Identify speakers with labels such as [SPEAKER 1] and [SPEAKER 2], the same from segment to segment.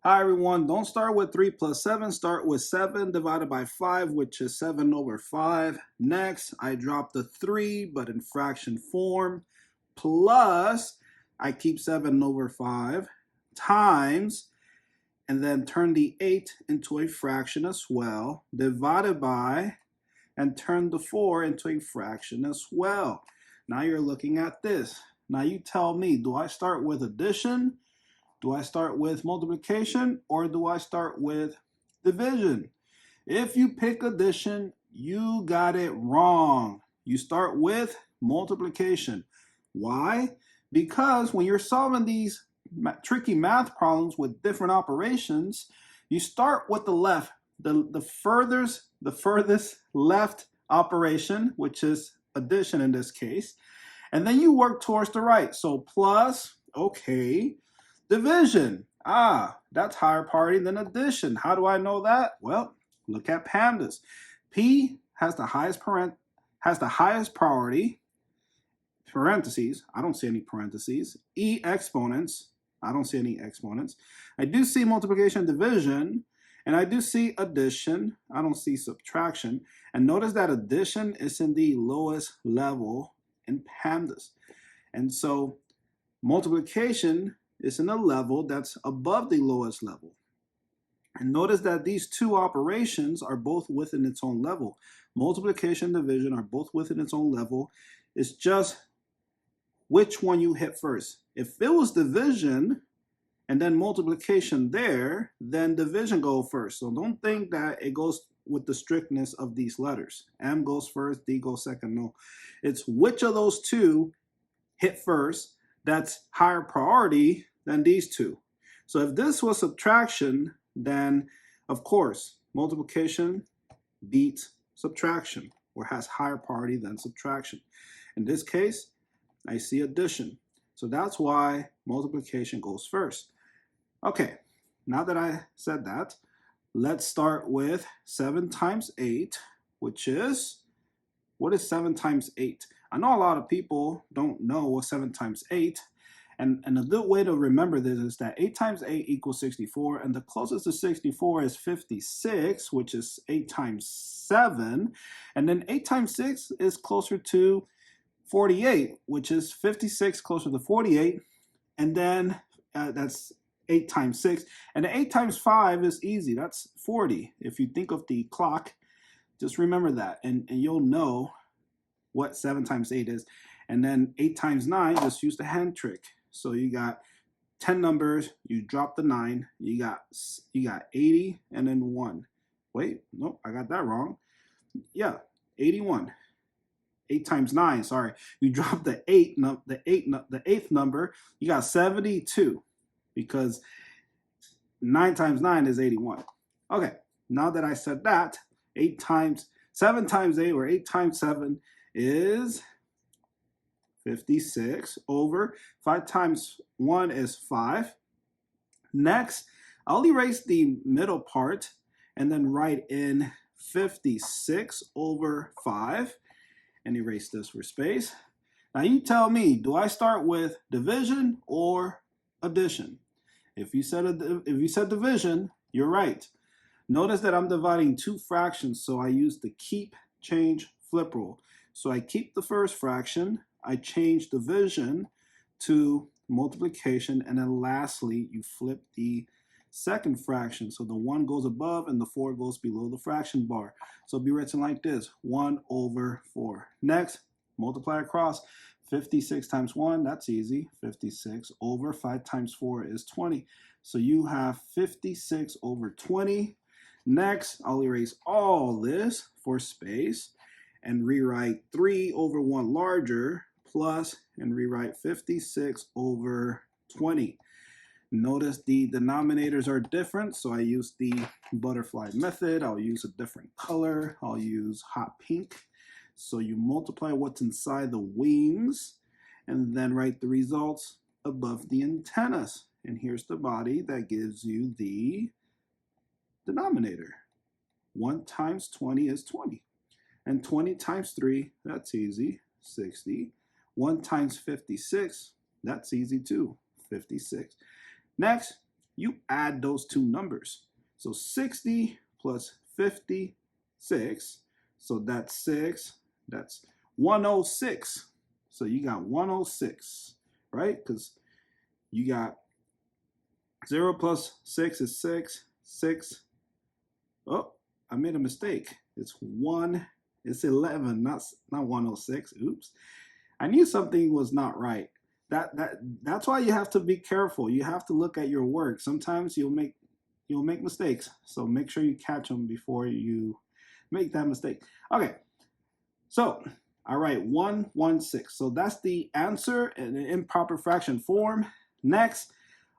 [SPEAKER 1] Hi everyone, don't start with 3 plus 7, start with 7 divided by 5, which is 7 over 5. Next, I drop the 3, but in fraction form, plus, I keep 7 over 5, times, and then turn the 8 into a fraction as well, divided by, and turn the 4 into a fraction as well. Now you're looking at this. Now you tell me, do I start with addition? Do I start with multiplication or do I start with division? If you pick addition, you got it wrong. You start with multiplication. Why? Because when you're solving these tricky math problems with different operations, you start with the left, the furthest left operation, which is addition in this case, and then you work towards the right. So plus, okay. Division, that's higher priority than addition. How do I know that? Well, look at pandas. P has the highest priority, parentheses, I don't see any parentheses. E exponents, I don't see any exponents. I do see multiplication and division, and I do see addition. I don't see subtraction. And notice that addition is in the lowest level in pandas. And so multiplication is in a level that's above the lowest level. And notice that these two operations are both within its own level. Multiplication and division are both within its own level. It's just which one you hit first. If it was division and then multiplication there, then division goes first. So don't think that it goes with the strictness of these letters. M goes first, D goes second. No, it's which of those two hit first that's higher priority than these two. So if this was subtraction, then of course multiplication beats subtraction or has higher priority than subtraction. In this case, I see addition. So that's why multiplication goes first. Okay, now that I said that, let's start with 7 times 8, which is, what is 7 times 8? I know a lot of people don't know what 7 times 8, and a good way to remember this is that 8 times 8 equals 64, and the closest to 64 is 56, which is 8 times 7, and then 8 times 6 is closer to 48, which is 56 closer to 48, and then that's 8 times 6, and 8 times 5 is easy, that's 40. If you think of the clock, just remember that, and you'll know what 7 times 8 is. And then 8 times 9, just use the hand trick. So you got 10 numbers, you drop the 9, you got 80 and then 1. Wait, nope, I got that wrong. Yeah, 81. 8 times 9, sorry. You drop the 8th number, you got 72 because 9 times 9 is 81. Okay, now that I said that, 7 times 8 or 8 times 7 is 56 over 5 times 1 is 5. Next, I'll erase the middle part and then write in 56 over 5 and erase this for space. Now you tell me, do I start with division or addition? If you said division, you're right. Notice that I'm dividing two fractions, so I use the keep, change, flip rule. So I keep the first fraction, I change division to multiplication, and then lastly, you flip the second fraction. So the 1 goes above and the 4 goes below the fraction bar. So it'll be written like this, 1 over 4. Next, multiply across. 56 times 1, that's easy. 56 over 5 times 4 is 20. So you have 56 over 20. Next, I'll erase all this for space and rewrite 3 over 1 larger plus and rewrite 56 over 20. Notice the denominators are different, so I use the butterfly method. I'll use a different color. I'll use hot pink. So you multiply what's inside the wings and then write the results above the antennas. And here's the body that gives you the denominator. 1 times 20 is 20. And 20 times 3, that's easy, 60. 1 times 56, that's easy too, 56. Next, you add those two numbers. So 60 plus 56, so that's 6, that's 106. So you got 106, right? Because you got 0 plus 6 is 6, 6. Oh, I made a mistake. It's 11, not 106. Oops. I knew something was not right. That's why you have to be careful. You have to look at your work. Sometimes you'll make mistakes. So make sure you catch them before you make that mistake. Okay. So I write 116. So that's the answer in an improper fraction form. Next,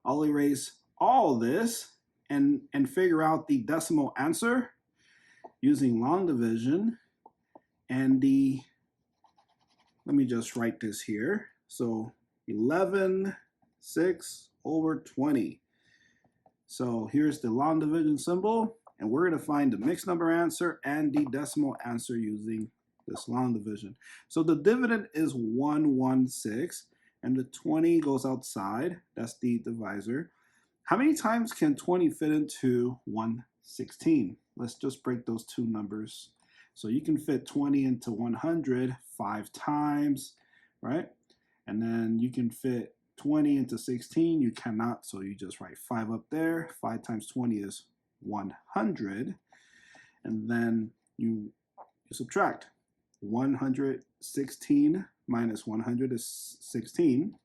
[SPEAKER 1] I'll erase all this and figure out the decimal answer using long division. And let me just write this here. So 11, 6 over 20. So here's the long division symbol, and we're going to find the mixed number answer and the decimal answer using this long division. So the dividend is 116, and the 20 goes outside. That's the divisor. How many times can 20 fit into 116? Let's just break those two numbers. So you can fit 20 into 100 5 times, right? And then you can fit 20 into 16. You cannot, so you just write 5 up there. 5 times 20 is 100. And then you subtract. 116 minus 100 is 16.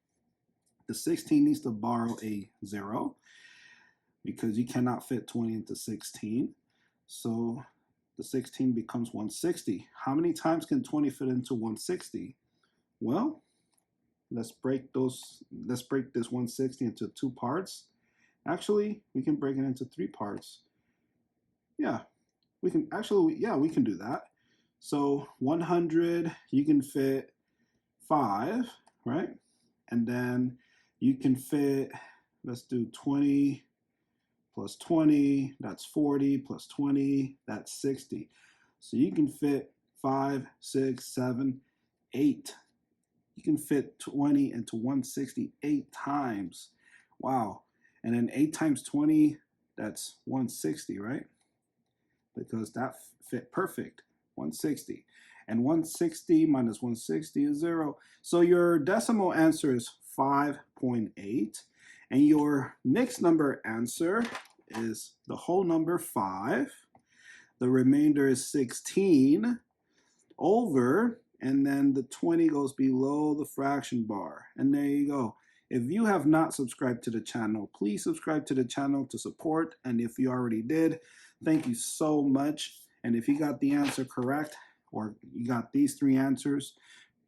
[SPEAKER 1] The 16 needs to borrow a 0 because you cannot fit 20 into 16. So the 16 becomes 160. How many times can 20 fit into 160? Well, let's break this 160 into 2 parts. Actually, we can break it into 3 parts. Yeah, we can do that. So 100, you can fit 5, right? And then you can fit, let's do 20 plus 20, that's 40, plus 20, that's 60. So you can fit 5, 6, 7, 8. You can fit 20 into 168 times. Wow. And then 8 times 20, that's 160, right? Because that fit perfect, 160. And 160 minus 160 is 0. So your decimal answer is 5.8. And your mixed number answer is the whole number 5. The remainder is 16 over, and then the 20 goes below the fraction bar. And there you go. If you have not subscribed to the channel, please subscribe to the channel to support. And if you already did, thank you so much. And if you got the answer correct, or you got these 3 answers,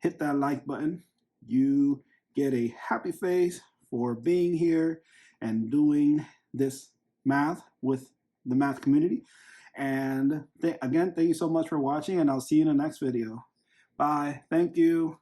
[SPEAKER 1] hit that like button. You get a happy face for being here and doing this math with the math community. And again, thank you so much for watching, and I'll see you in the next video. Bye. Thank you.